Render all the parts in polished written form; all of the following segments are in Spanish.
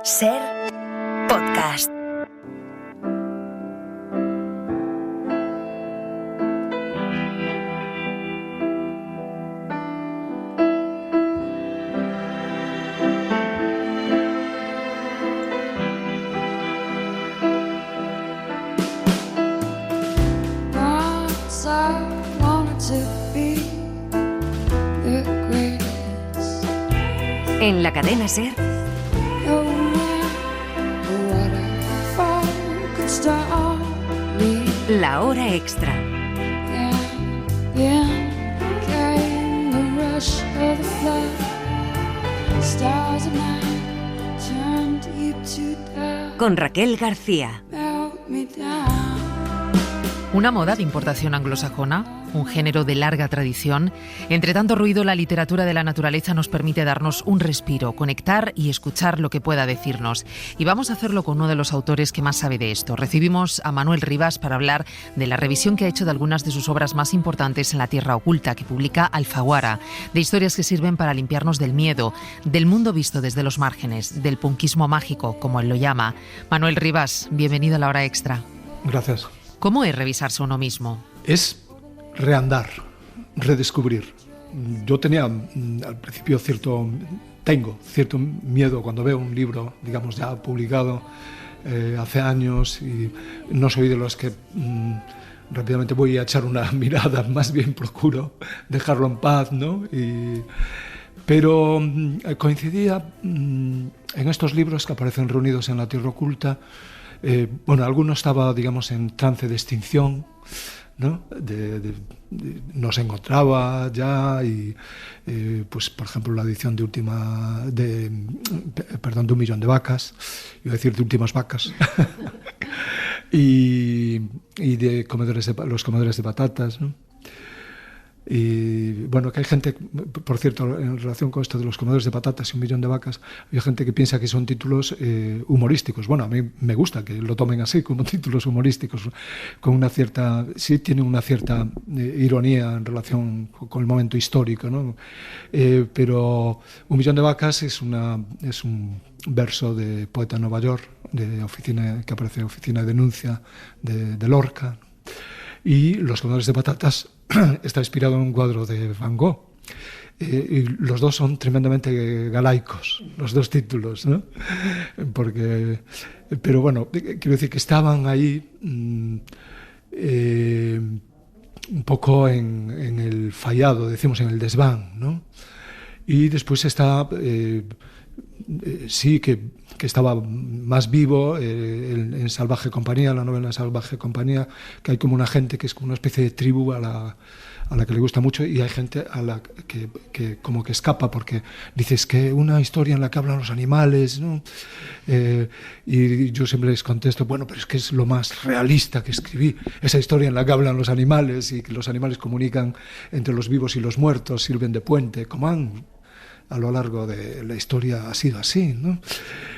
Ser podcast. En la cadena SER, La Hora Extra. Con Raquel García. Una moda de importación anglosajona, un género de larga tradición. Entre tanto ruido, la literatura de la naturaleza nos permite darnos un respiro, conectar y escuchar lo que pueda decirnos. Y vamos a hacerlo con uno de los autores que más sabe de esto. Recibimos a Manuel Rivas para hablar de la revisión que ha hecho de algunas de sus obras más importantes en La Tierra Oculta, que publica Alfaguara, de historias que sirven para limpiarnos del miedo, del mundo visto desde los márgenes, del punkismo mágico, como él lo llama. Manuel Rivas, bienvenido a La Hora Extra. Gracias. ¿Cómo es revisarse uno mismo? Es reandar, redescubrir. Yo tenía al principio tengo cierto miedo cuando veo un libro, digamos, ya publicado hace años, y no soy de los que rápidamente voy a echar una mirada, más bien procuro dejarlo en paz, ¿no? Pero coincidía en estos libros que aparecen reunidos en La Tierra Oculta. Alguno estaba, digamos, en trance de extinción, ¿no? No se encontraba ya, y pues por ejemplo la edición de Un millón de vacas, iba a decir de últimas vacas, y de los comedores de patatas, ¿no? Y bueno, que hay gente, por cierto, en relación con esto de los comedores de patatas y Un millón de vacas, hay gente que piensa que son títulos humorísticos. Bueno, a mí me gusta que lo tomen así, como títulos humorísticos, sí tienen una cierta ironía en relación con el momento histórico, ¿no? Pero Un millón de vacas es un verso de Poeta en Nueva York, que aparece en Oficina de Denuncia de Lorca. Y Los comedores de patatas está inspirado en un cuadro de Van Gogh. Y los dos son tremendamente galaicos, los dos títulos, ¿no? Pero bueno, quiero decir que estaban ahí un poco en el fallado, decimos, en el desván, ¿no? Y después está... sí que estaba más vivo en Salvaje Compañía, la novela Salvaje Compañía, que hay como una gente que es como una especie de tribu a la que le gusta mucho, y hay gente a la que como que escapa, porque dices que una historia en la que hablan los animales, ¿no? Y yo siempre les contesto, bueno, pero es que es lo más realista que escribí, esa historia en la que hablan los animales y que los animales comunican entre los vivos y los muertos, sirven de puente, como a lo largo de la historia ha sido así, ¿no?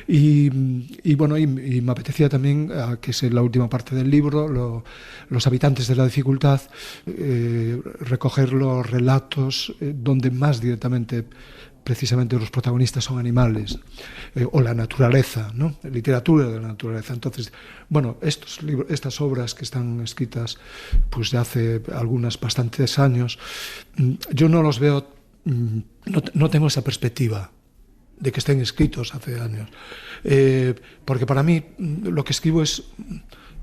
Y me apetecía también, que es la última parte del libro, los habitantes de la dificultad, recoger los relatos donde más directamente precisamente los protagonistas son animales, o la naturaleza, ¿no? Literatura de la naturaleza. Entonces, bueno, estas obras que están escritas pues de hace bastantes años, yo no los veo. No tengo esa perspectiva de que estén escritos hace años, porque para mí lo que escribo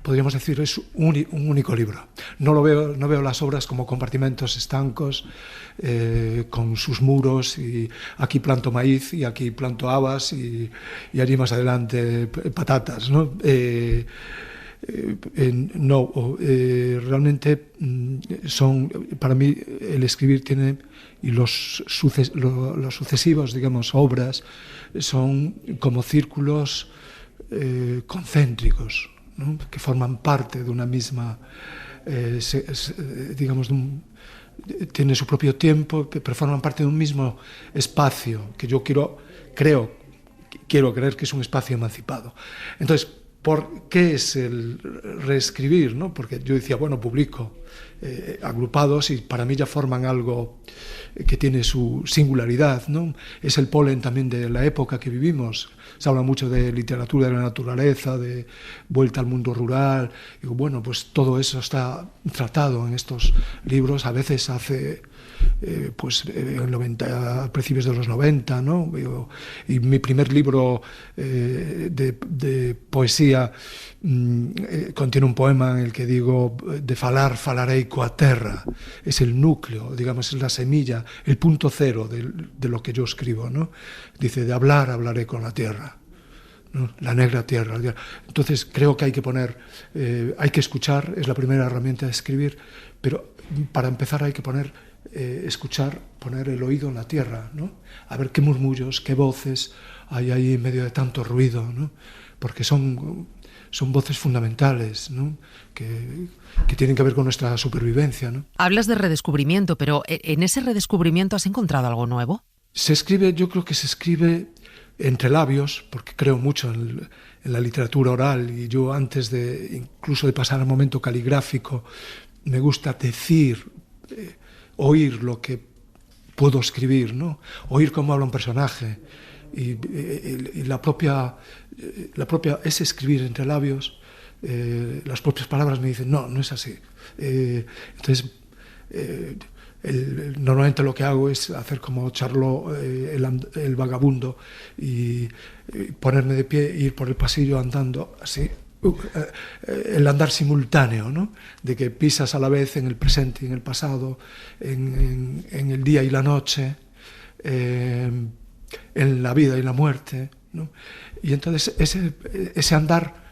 podríamos decir, es un único libro. No veo las obras como compartimentos estancos, con sus muros, y aquí planto maíz y aquí planto habas y allí más adelante patatas, ¿no? Realmente para mí el escribir tiene, y los sucesivos, digamos, obras son como círculos concéntricos, ¿no? Que forman parte de una misma, digamos, tiene su propio tiempo, pero forman parte de un mismo espacio que yo quiero creer que es un espacio emancipado. Entonces, por qué es el reescribir, ¿no? Porque yo decía, bueno, publico agrupados y para mí ya forman algo que tiene su singularidad, ¿no? Es el polen también de la época que vivimos. Se habla mucho de literatura de la naturaleza, de vuelta al mundo rural. Y bueno, pues todo eso está tratado en estos libros. A veces hace, en 90, a principios de los 90, ¿no? Y mi primer libro de poesía contiene un poema en el que digo de falar, falarei coa terra. Es el núcleo, digamos, es la semilla, el punto cero de lo que yo escribo, ¿no? Dice, de hablar, hablaré con la tierra, ¿no? La negra tierra. Entonces creo que hay que poner, hay que escuchar, es la primera herramienta de escribir, pero para empezar hay que escuchar, poner el oído en la tierra, ¿no? A ver qué murmullos, qué voces hay ahí en medio de tanto ruido, ¿no? Porque son voces fundamentales, ¿no? que tienen que ver con nuestra supervivencia, ¿no? Hablas de redescubrimiento, pero ¿en ese redescubrimiento has encontrado algo nuevo? Yo creo que se escribe entre labios, porque creo mucho en la literatura oral, y yo antes incluso de pasar al momento caligráfico, me gusta decir, oír lo que puedo escribir, ¿no? Oír cómo habla un personaje. Y la propia es escribir entre labios. Las propias palabras me dicen no es así. Entonces normalmente lo que hago es hacer como Charlot, el vagabundo, y ponerme de pie e ir por el pasillo andando así, el andar simultáneo, ¿no? De que pisas a la vez en el presente y en el pasado, en el día y la noche, en la vida y la muerte, ¿no? Y entonces ese andar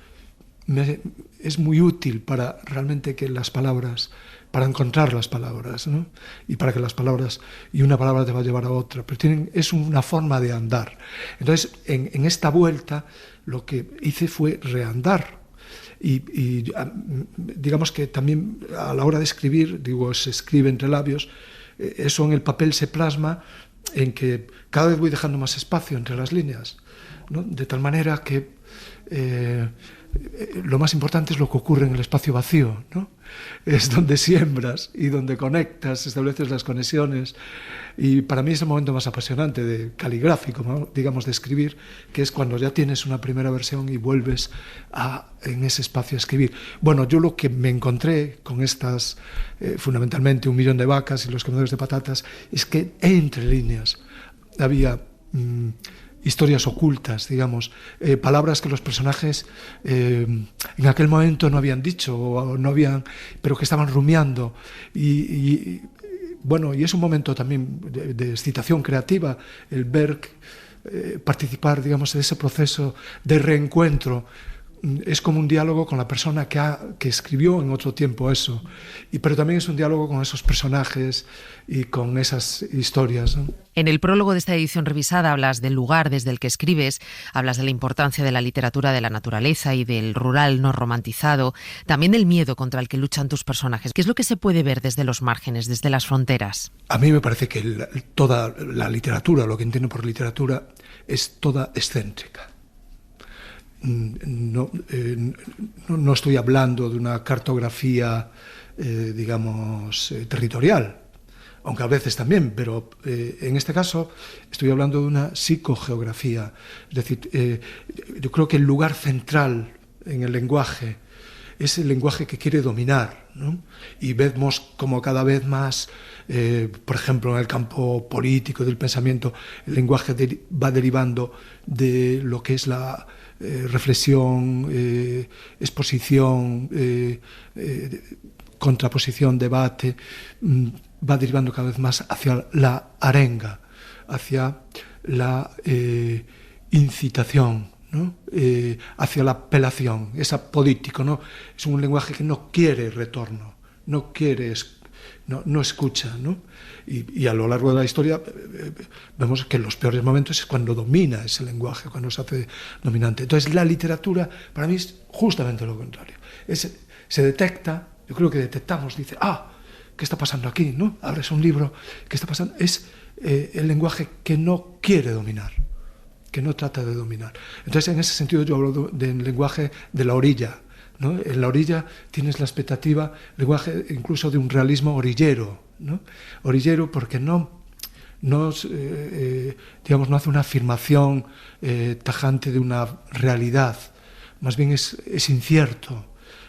es muy útil para realmente que las palabras, para encontrar las palabras, ¿no? Y para que las palabras, y una palabra te va a llevar a otra, pero es una forma de andar. Entonces en esta vuelta lo que hice fue reandar. Y digamos que también a la hora de escribir, se escribe entre labios, eso en el papel se plasma en que cada vez voy dejando más espacio entre las líneas, ¿no? De tal manera que lo más importante es lo que ocurre en el espacio vacío, ¿no? Es donde siembras y donde conectas, estableces las conexiones, y para mí es el momento más apasionante de caligráfico, ¿no? Digamos, de escribir, que es cuando ya tienes una primera versión y vuelves en ese espacio a escribir. Bueno, yo lo que me encontré con estas, fundamentalmente 1 millón de vacas y los comedores de patatas, es que entre líneas había historias ocultas, digamos, palabras que los personajes en aquel momento no habían dicho o no habían, pero que estaban rumiando, y es un momento también de excitación creativa el ver, participar, digamos, de ese proceso de reencuentro. Es como un diálogo con la persona que escribió en otro tiempo eso, pero también es un diálogo con esos personajes y con esas historias, ¿no? En el prólogo de esta edición revisada hablas del lugar desde el que escribes, hablas de la importancia de la literatura de la naturaleza y del rural no romantizado, también del miedo contra el que luchan tus personajes. ¿Qué es lo que se puede ver desde los márgenes, desde las fronteras? A mí me parece que toda la literatura, lo que entiendo por literatura, es toda excéntrica. No estoy hablando de una cartografía, territorial, aunque a veces también, pero en este caso estoy hablando de una psicogeografía. Es decir, yo creo que el lugar central en el lenguaje es el lenguaje que quiere dominar, ¿no? Y vemos como cada vez más, por ejemplo, en el campo político del pensamiento, el lenguaje va derivando de lo que es la reflexión, exposición, contraposición, debate, va derivando cada vez más hacia la arenga, hacia la incitación, ¿no? Hacia la apelación, es apodítico, ¿no? Es un lenguaje que no quiere retorno, no escucha, ¿no? Y a lo largo de la historia vemos que en los peores momentos es cuando domina ese lenguaje, cuando se hace dominante. Entonces la literatura para mí es justamente lo contrario. Se detecta, yo creo que detectamos, dice, ¿qué está pasando aquí? ¿No? Abres un libro, ¿qué está pasando? Es el lenguaje que no quiere dominar. que no trata de dominar. Entonces, en ese sentido, yo hablo del lenguaje de la orilla, ¿no? En la orilla tienes la expectativa, lenguaje incluso de un realismo orillero, ¿no? Orillero porque no hace una afirmación tajante de una realidad, más bien es incierto,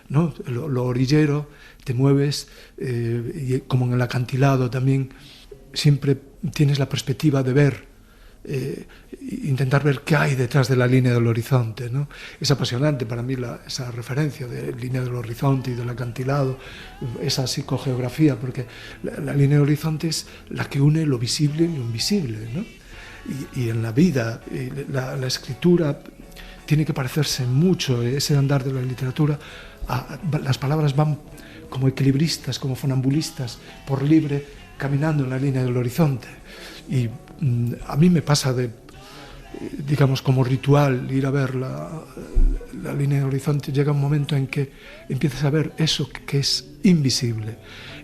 ¿no? Lo orillero, te mueves, y como en el acantilado también, siempre tienes la perspectiva de ver, intentar ver qué hay detrás de la línea del horizonte, ¿no? Es apasionante para mí esa referencia de línea del horizonte y del acantilado, esa psicogeografía, porque la línea del horizonte es la que une lo visible y lo invisible, ¿no? Y en la vida, la escritura tiene que parecerse mucho, ese andar de la literatura, las palabras van como equilibristas, como funambulistas, por libre, caminando en la línea del horizonte. Y a mí me pasa digamos, como ritual, ir a ver la línea del horizonte. Llega un momento en que empiezas a ver eso que es invisible.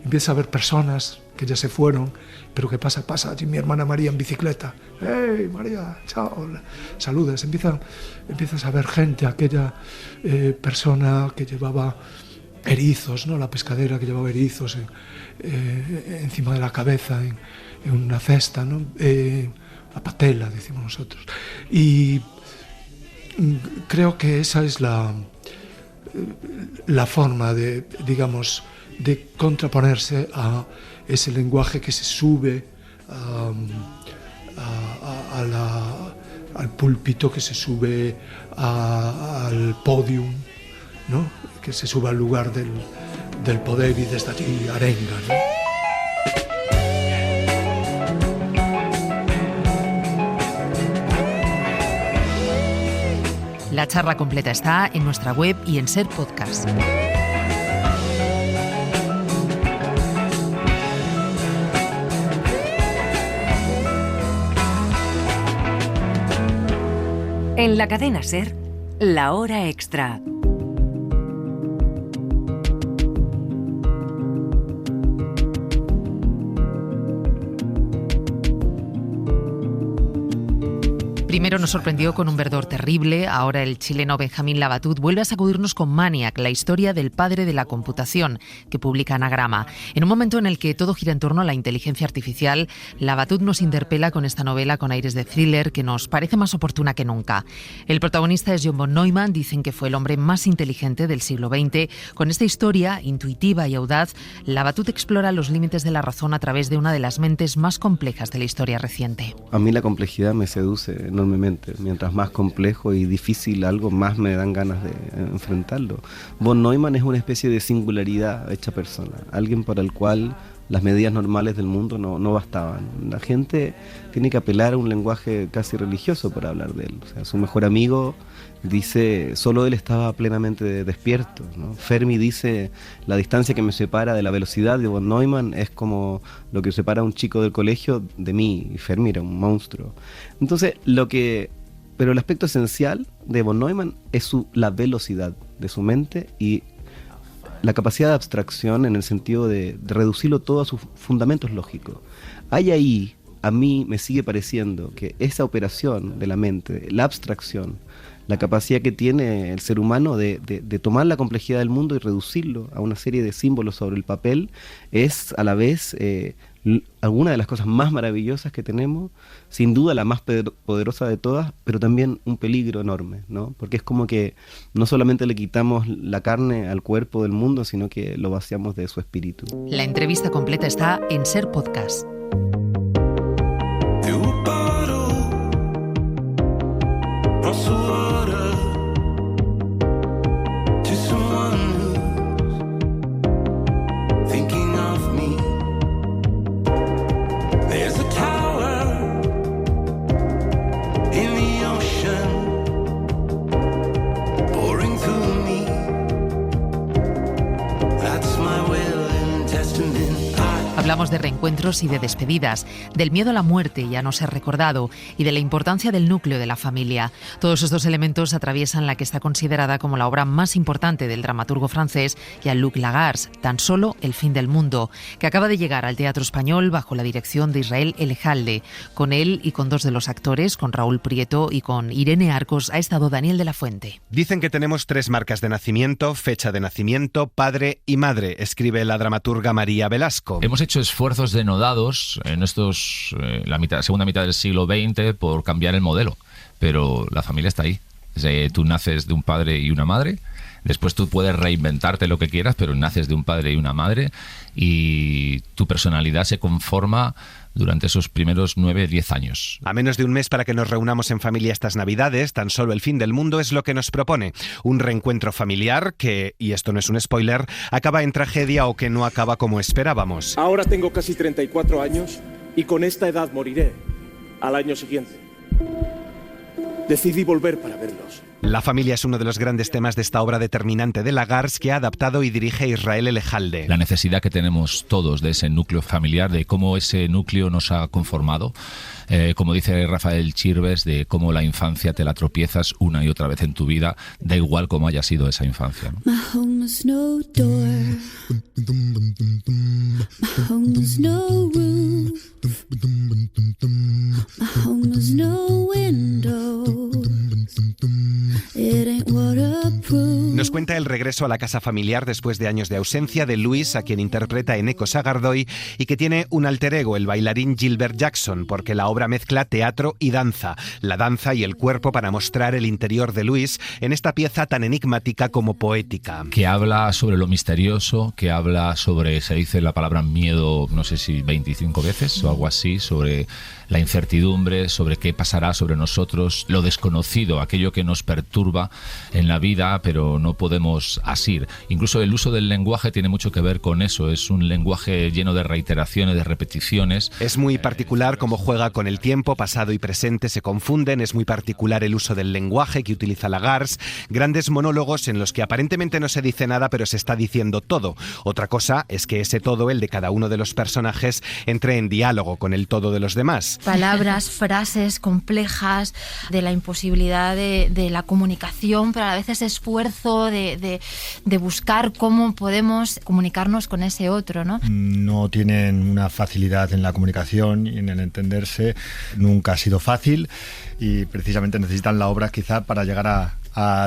Empiezas a ver personas que ya se fueron, pero que pasa allí mi hermana María en bicicleta. ¡Hey, María! ¡Chao! Saludas. Empiezas a ver gente, aquella persona que llevaba erizos, ¿no? La pescadera que llevaba erizos encima de la cabeza, en una cesta, ¿no? La patela, decimos nosotros. Y creo que esa es la forma de, digamos, de contraponerse a ese lenguaje que se sube al púlpito, que se sube al podium, ¿no? Que se sube al lugar del poder y desde allí arenga, ¿no? La charla completa está en nuestra web y en Ser Podcast. En la cadena SER, La Hora Extra. Primero nos sorprendió con un verdor terrible, ahora el chileno Benjamín Labatut vuelve a sacudirnos con Maniac, la historia del padre de la computación, que publica Anagrama. En un momento en el que todo gira en torno a la inteligencia artificial, Labatut nos interpela con esta novela con aires de thriller que nos parece más oportuna que nunca. El protagonista es John von Neumann, dicen que fue el hombre más inteligente del siglo XX. Con esta historia, intuitiva y audaz, Labatut explora los límites de la razón a través de una de las mentes más complejas de la historia reciente. A mí la complejidad me seduce enormemente. Mientras más complejo y difícil algo, más me dan ganas de enfrentarlo. Von Neumann es una especie de singularidad hecha persona, alguien para el cual las medidas normales del mundo no bastaban. La gente tiene que apelar a un lenguaje casi religioso para hablar de él. O sea, su mejor amigo dice, solo él estaba plenamente despierto, ¿no? Fermi dice, la distancia que me separa de la velocidad de von Neumann es como lo que separa a un chico del colegio de mí, y Fermi era un monstruo. Entonces, pero el aspecto esencial de von Neumann es la velocidad de su mente y la capacidad de abstracción en el sentido de reducirlo todo a sus fundamentos lógicos. Hay ahí, a mí me sigue pareciendo que esa operación de la mente, la abstracción, la capacidad que tiene el ser humano de tomar la complejidad del mundo y reducirlo a una serie de símbolos sobre el papel, es a la vez alguna de las cosas más maravillosas que tenemos, sin duda la más poderosa de todas, pero también un peligro enorme, ¿no? Porque es como que no solamente le quitamos la carne al cuerpo del mundo, sino que lo vaciamos de su espíritu. La entrevista completa está en Ser Podcast. Hablamos de reencuentros y de despedidas, del miedo a la muerte y a no ser recordado, y de la importancia del núcleo de la familia. Todos estos elementos atraviesan la que está considerada como la obra más importante del dramaturgo francés Jean-Luc Lagarce, Tan solo el fin del mundo, que acaba de llegar al Teatro Español bajo la dirección de Israel Elejalde. Con él y con dos de los actores, con Raúl Prieto y con Irene Arcos, ha estado Daniel de la Fuente. Dicen que tenemos 3 marcas de nacimiento, fecha de nacimiento, padre y madre, escribe la dramaturga María Velasco. Hemos hecho esfuerzos denodados en segunda mitad del siglo XX por cambiar el modelo, pero la familia está ahí. Tú naces de un padre y una madre, después tú puedes reinventarte lo que quieras, pero naces de un padre y una madre y tu personalidad se conforma durante esos primeros 9-10 años. A menos de un mes para que nos reunamos en familia estas Navidades, Tan solo el fin del mundo es lo que nos propone. Un reencuentro familiar que, y esto no es un spoiler, acaba en tragedia o que no acaba como esperábamos. Ahora tengo casi 34 años y con esta edad moriré al año siguiente. Decidí volver para verlos. La familia es uno de los grandes temas de esta obra determinante de Lagarce que ha adaptado y dirige Israel Elejalde. La necesidad que tenemos todos de ese núcleo familiar, de cómo ese núcleo nos ha conformado, como dice Rafael Chirves, de cómo la infancia te la tropiezas una y otra vez en tu vida, da igual cómo haya sido esa infancia, ¿no? My home is no door. My home is no roof. My home is no window. It ain't waterproof. Nos cuenta el regreso a la casa familiar después de años de ausencia de Luis, a quien interpreta Eneko Sagardoy, y que tiene un alter ego, el bailarín Gilbert Jackson, porque la obra mezcla teatro y danza, la danza y el cuerpo para mostrar el interior de Luis en esta pieza tan enigmática como poética. Que habla sobre lo misterioso, que habla sobre, se dice la palabra miedo, no sé si 25 veces o algo así, sobre la incertidumbre, sobre qué pasará sobre nosotros, lo desconocido, aquello que nos perturba en la vida, pero no podemos asir. Incluso el uso del lenguaje tiene mucho que ver con eso, es un lenguaje lleno de reiteraciones, de repeticiones. Es muy particular cómo juega con el tiempo, pasado y presente se confunden, es muy particular el uso del lenguaje que utiliza Lagarce, grandes monólogos en los que aparentemente no se dice nada, pero se está diciendo todo. Otra cosa es que ese todo, el de cada uno de los personajes, entre en diálogo con el todo de los demás. Palabras, frases complejas, de la imposibilidad de la comunicación, pero a veces esfuerzo de buscar cómo podemos comunicarnos con ese otro, ¿no? No tienen una facilidad en la comunicación y en el entenderse, nunca ha sido fácil y precisamente necesitan la obra quizá para llegar a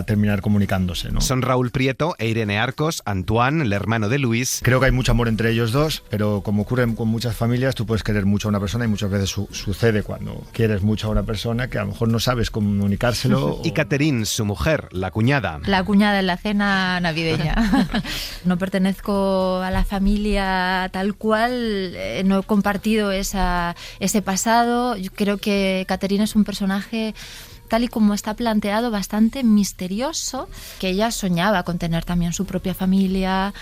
terminar comunicándose, ¿no? Son Raúl Prieto e Irene Arcos, Antoine, el hermano de Luis. Creo que hay mucho amor entre ellos dos, pero como ocurre con muchas familias, tú puedes querer mucho a una persona y muchas veces sucede cuando quieres mucho a una persona que a lo mejor no sabes comunicárselo. Y Catherine, su mujer, la cuñada. La cuñada en la cena navideña. No pertenezco a la familia tal cual, no he compartido ese pasado. Yo creo que Catherine es un personaje, tal y como está planteado, bastante misterioso, que ella soñaba con tener también su propia familia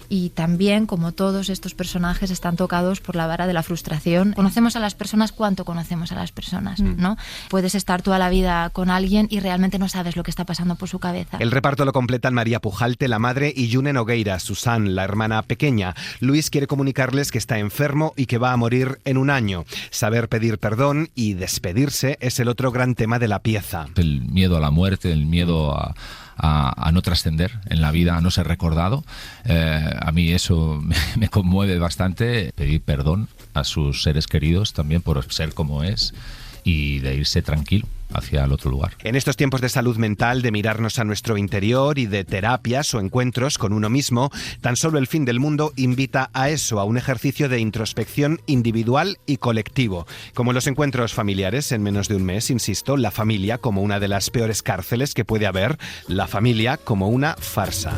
y también, como todos estos personajes, están tocados por la vara de la frustración. Conocemos a las personas cuánto conocemos a las personas, ¿no? Puedes estar toda la vida con alguien y realmente no sabes lo que está pasando por su cabeza. El reparto lo completan María Pujalte, la madre, y June Nogueira, Susan, la hermana pequeña. Luis quiere comunicarles que está enfermo y que va a morir en un año. Saber pedir perdón y despedirse es el otro gran tema de la pieza. El miedo a la muerte, el miedo a no trascender en la vida, a no ser recordado. A mí eso me conmueve bastante. Pedir perdón a sus seres queridos también por ser como es y de irse tranquilo hacia el otro lugar. En estos tiempos de salud mental, de mirarnos a nuestro interior y de terapias o encuentros con uno mismo, Tan solo el fin del mundo invita a eso, a un ejercicio de introspección individual y colectivo. Como los encuentros familiares en menos de un mes, insisto, la familia como una de las peores cárceles que puede haber, la familia como una farsa.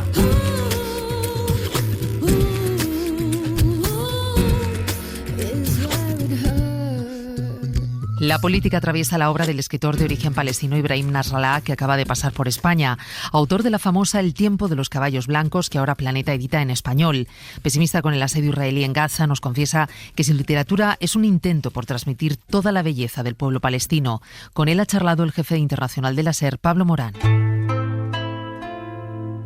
La política atraviesa la obra del escritor de origen palestino Ibrahim Nasrallah, que acaba de pasar por España, autor de la famosa El tiempo de los caballos blancos, que ahora Planeta edita en español. Pesimista con el asedio israelí en Gaza, nos confiesa que su literatura es un intento por transmitir toda la belleza del pueblo palestino. Con él ha charlado el jefe internacional de la SER, Pablo Morán.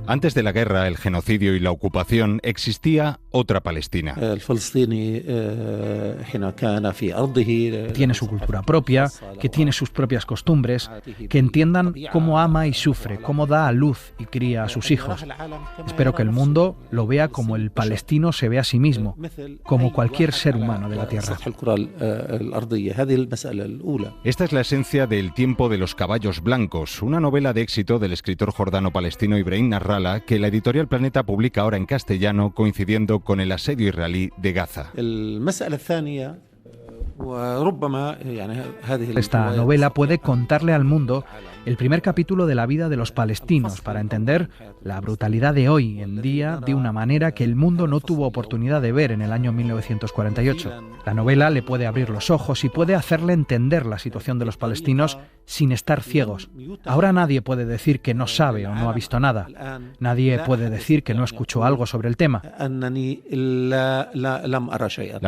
Antes de la guerra, el genocidio y la ocupación, existía otra Palestina. Tiene su cultura propia, que tiene sus propias costumbres, que entiendan cómo ama y sufre, cómo da a luz y cría a sus hijos. Espero que el mundo lo vea como el palestino se ve a sí mismo, como cualquier ser humano de la tierra. Esta es la esencia de El tiempo de los caballos blancos, una novela de éxito del escritor jordano-palestino Ibrahim Nasrallah que la editorial Planeta publica ahora en castellano, coincidiendo con el asedio israelí de Gaza. Esta novela puede contarle al mundo el primer capítulo de la vida de los palestinos para entender la brutalidad de hoy en día de una manera que el mundo no tuvo oportunidad de ver en el año 1948. La novela le puede abrir los ojos y puede hacerle entender la situación de los palestinos sin estar ciegos. Ahora nadie puede decir que no sabe o no ha visto nada. Nadie puede decir que no escuchó algo sobre el tema. La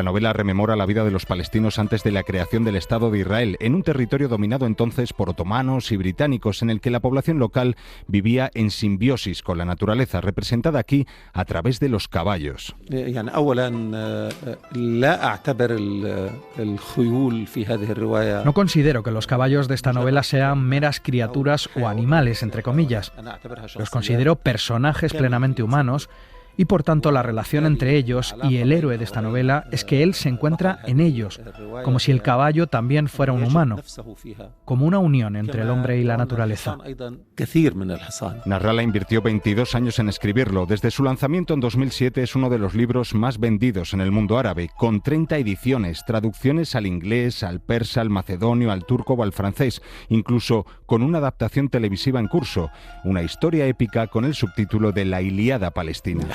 novela rememora la vida de los palestinos antes de la creación del Estado de Israel, en un territorio dominado entonces por otomanos y británicos, en el que la población local vivía en simbiosis con la naturaleza, representada aquí a través de los caballos. No considero que los caballos de esta novela sean meras criaturas o animales, entre comillas. Los considero personajes plenamente humanos y por tanto la relación entre ellos y el héroe de esta novela es que él se encuentra en ellos, como si el caballo también fuera un humano, como una unión entre el hombre y la naturaleza. Nasrallah invirtió 22 años en escribirlo. Desde su lanzamiento en 2007 es uno de los libros más vendidos en el mundo árabe, con 30 ediciones, traducciones al inglés, al persa, al macedonio, al turco o al francés, incluso con una adaptación televisiva en curso, una historia épica con el subtítulo de La Ilíada palestina.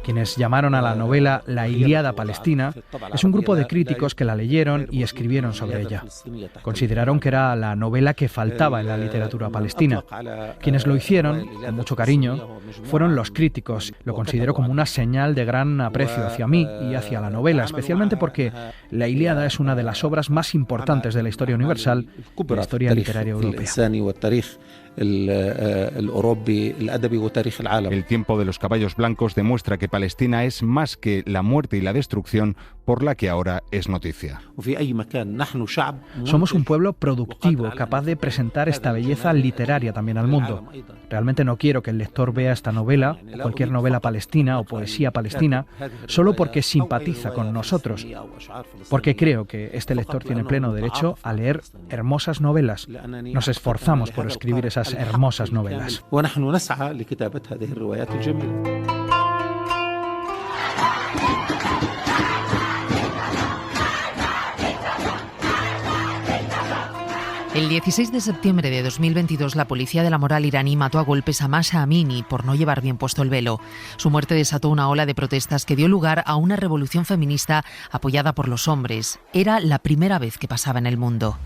Quienes llamaron a la novela La Ilíada palestina es un grupo de críticos que la leyeron y escribieron sobre ella. Consideraron que era la novela que faltaba en la literatura palestina. Quienes lo hicieron, con mucho cariño, fueron los críticos. Lo considero como una señal de gran aprecio hacia mí y hacia la novela, especialmente porque La Ilíada es una de las obras más importantes de la historia universal y la historia literaria europea. El tiempo de los caballos blancos demuestra que Palestina es más que la muerte y la destrucción por la que ahora es noticia. Somos un pueblo productivo, capaz de presentar esta belleza literaria también al mundo. Realmente no quiero que el lector vea esta novela, cualquier novela palestina o poesía palestina, solo porque simpatiza con nosotros, porque creo que este lector tiene pleno derecho a leer hermosas novelas. Nos esforzamos por escribir esas hermosas novelas. El 16 de septiembre de 2022, la policía de la moral iraní mató a golpes a Mahsa Amini por no llevar bien puesto el velo. Su muerte desató una ola de protestas que dio lugar a una revolución feminista apoyada por los hombres. Era la primera vez que pasaba en el mundo.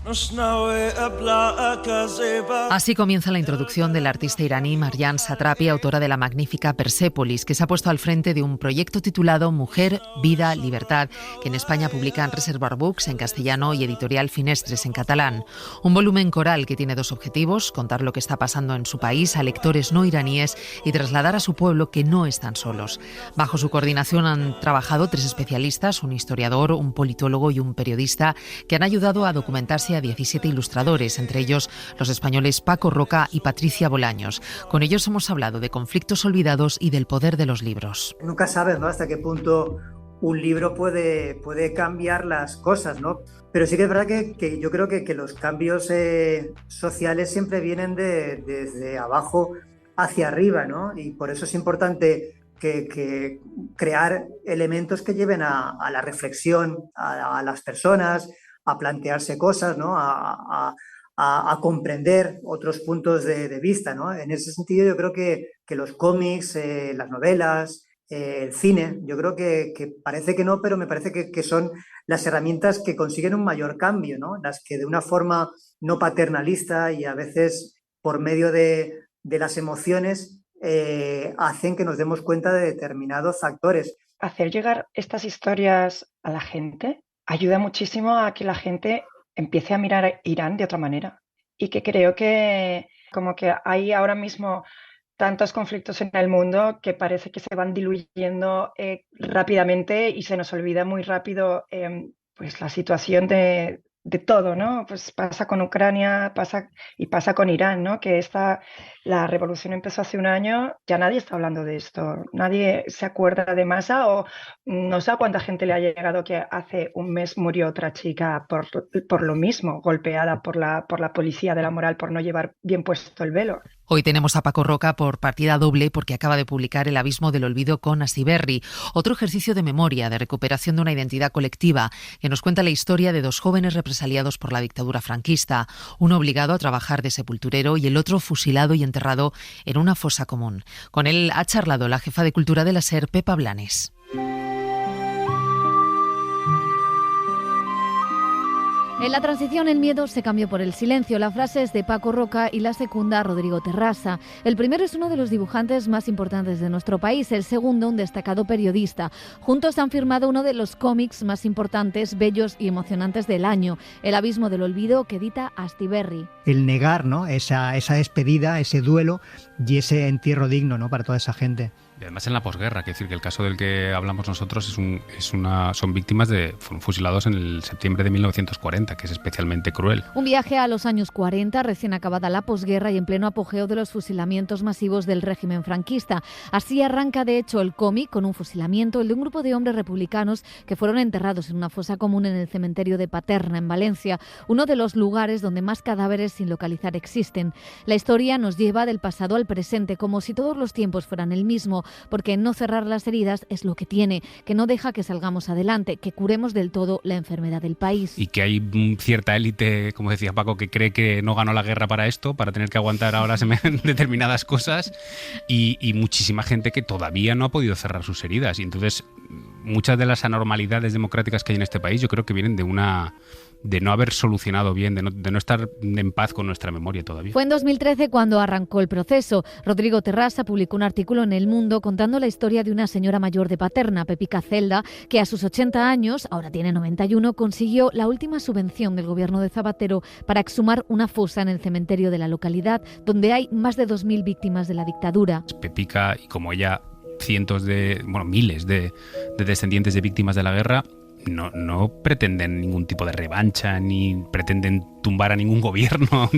Así comienza la introducción del artista iraní Marjan Satrapi, autora de la magnífica Persépolis, que se ha puesto al frente de un proyecto titulado Mujer, Vida, Libertad, que en España publican Reservoir Books en castellano y Editorial Finestres en catalán. Un volumen coral que tiene dos objetivos: contar lo que está pasando en su país a lectores no iraníes y trasladar a su pueblo que no están solos. Bajo su coordinación han trabajado 3 especialistas, un historiador, un politólogo y un periodista, que han ayudado a documentarse a 17 ilustradores, entre ellos los españoles Paco Roca y Patricia Bolaños. Con ellos hemos hablado de conflictos olvidados y del poder de los libros. Nunca sabes, ¿no?, hasta qué punto un libro puede cambiar las cosas, ¿no? Pero sí que es verdad que yo creo que los cambios sociales siempre vienen desde abajo hacia arriba, ¿no? Y por eso es importante que crear elementos que lleven a la reflexión a las personas, a plantearse cosas, ¿no? A comprender otros puntos de vista, ¿no? En ese sentido yo creo que los cómics, las novelas, el cine, yo creo que parece que no, pero me parece que son las herramientas que consiguen un mayor cambio, ¿no? Las que de una forma no paternalista y a veces por medio de las emociones hacen que nos demos cuenta de determinados factores. Hacer llegar estas historias a la gente ayuda muchísimo a que la gente empiece a mirar a Irán de otra manera, y que creo que como que hay ahora mismo tantos conflictos en el mundo que parece que se van diluyendo rápidamente y se nos olvida muy rápido pues la situación de todo, ¿no? Pues pasa con Ucrania, pasa con Irán, ¿no? Que la revolución empezó hace un año, ya nadie está hablando de esto, nadie se acuerda de Masa, o no sé a cuánta gente le ha llegado que hace un mes murió otra chica por lo mismo, golpeada por la policía de la moral por no llevar bien puesto el velo. Hoy tenemos a Paco Roca por partida doble porque acaba de publicar El abismo del olvido con Astiberri, otro ejercicio de memoria, de recuperación de una identidad colectiva, que nos cuenta la historia de dos jóvenes represaliados por la dictadura franquista, uno obligado a trabajar de sepulturero y el otro fusilado y enterrado en una fosa común. Con él ha charlado la jefa de Cultura de la SER, Pepa Blanes. En la transición el miedo se cambió por el silencio. La frase es de Paco Roca y la secunda Rodrigo Terrassa. El primero es uno de los dibujantes más importantes de nuestro país, el segundo un destacado periodista. Juntos han firmado uno de los cómics más importantes, bellos y emocionantes del año, El abismo del olvido, que edita Astiberri. El negar, ¿no?, esa despedida, ese duelo y ese entierro digno, ¿no?, para toda esa gente. Y además en la posguerra, que decir que el caso del que hablamos nosotros son víctimas fueron fusilados en el septiembre de 1940, que es especialmente cruel. Un viaje a los años 40, recién acabada la posguerra y en pleno apogeo de los fusilamientos masivos del régimen franquista. Así arranca de hecho el cómic, con un fusilamiento, el de un grupo de hombres republicanos que fueron enterrados en una fosa común en el cementerio de Paterna, en Valencia, uno de los lugares donde más cadáveres sin localizar existen. La historia nos lleva del pasado al presente, como si todos los tiempos fueran el mismo, porque no cerrar las heridas es lo que tiene, que no deja que salgamos adelante, que curemos del todo la enfermedad del país. Y que hay cierta élite, como decía Paco, que cree que no ganó la guerra para esto, para tener que aguantar ahora determinadas cosas, y muchísima gente que todavía no ha podido cerrar sus heridas. Y entonces muchas de las anormalidades democráticas que hay en este país yo creo que vienen de no haber solucionado bien, de no estar en paz con nuestra memoria todavía. Fue en 2013 cuando arrancó el proceso. Rodrigo Terrassa publicó un artículo en El Mundo contando la historia de una señora mayor de Paterna, Pepica Celda, que a sus 80 años, ahora tiene 91, consiguió la última subvención del gobierno de Zapatero para exhumar una fosa en el cementerio de la localidad, donde hay más de 2.000 víctimas de la dictadura. Pepica, y como ella, miles de descendientes de víctimas de la guerra, no pretenden ningún tipo de revancha, ni pretenden tumbar a ningún gobierno.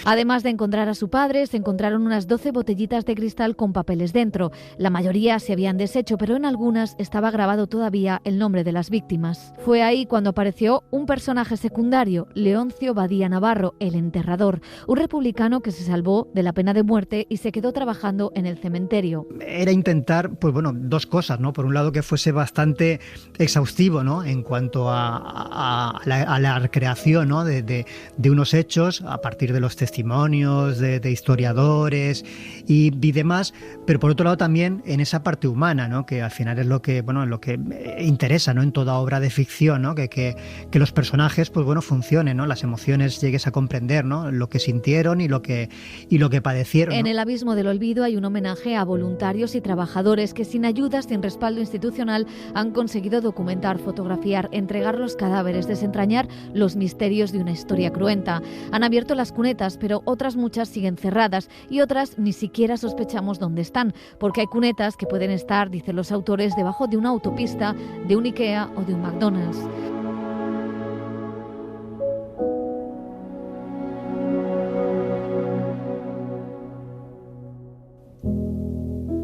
Además de encontrar a su padre, se encontraron unas 12 botellitas de cristal con papeles dentro. La mayoría se habían deshecho, pero en algunas estaba grabado todavía el nombre de las víctimas. Fue ahí cuando apareció un personaje secundario, Leoncio Badía Navarro, el enterrador, un republicano que se salvó de la pena de muerte y se quedó trabajando en el cementerio. Era intentar, dos cosas, ¿no? Por un lado, que fuese bastante exhaustivo, ¿no?, en cuanto a la recreación, ¿no?, de unos hechos a partir de los testimonios de historiadores y demás, pero por otro lado también en esa parte humana, ¿no?, que al final es lo que interesa, ¿no?, en toda obra de ficción, ¿no?, que los personajes funcionen, ¿no?, las emociones llegues a comprender, ¿no?, lo que sintieron y lo que padecieron, ¿no? En El abismo del olvido hay un homenaje a voluntarios y trabajadores que sin ayuda, sin respaldo institucional, han conseguido documentar, fotografiar, entregar los cadáveres, desentrañar los misterios de una historia cruenta. Han abierto las cunetas, pero otras muchas siguen cerradas y otras ni siquiera sospechamos dónde están, porque hay cunetas que pueden estar, dicen los autores, debajo de una autopista, de un IKEA o de un McDonald's.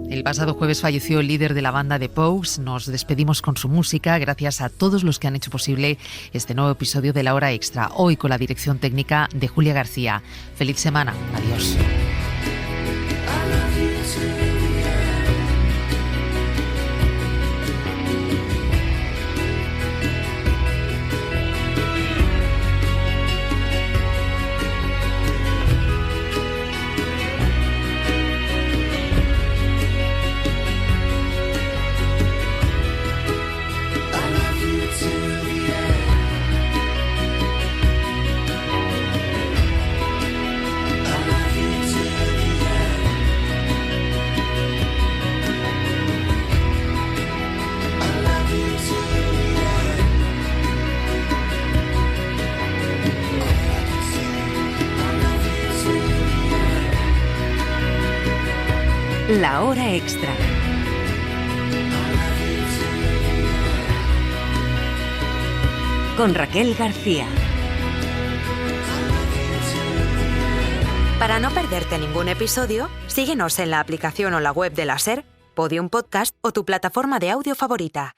El pasado jueves falleció el líder de la banda The Pogues. Nos despedimos con su música, gracias a todos los que han hecho posible este nuevo episodio de La Hora Extra, hoy con la dirección técnica de Julia García. Feliz semana. Adiós. La Hora Extra. Con Raquel García. Para no perderte ningún episodio, síguenos en la aplicación o la web de la SER, Podium Podcast o tu plataforma de audio favorita.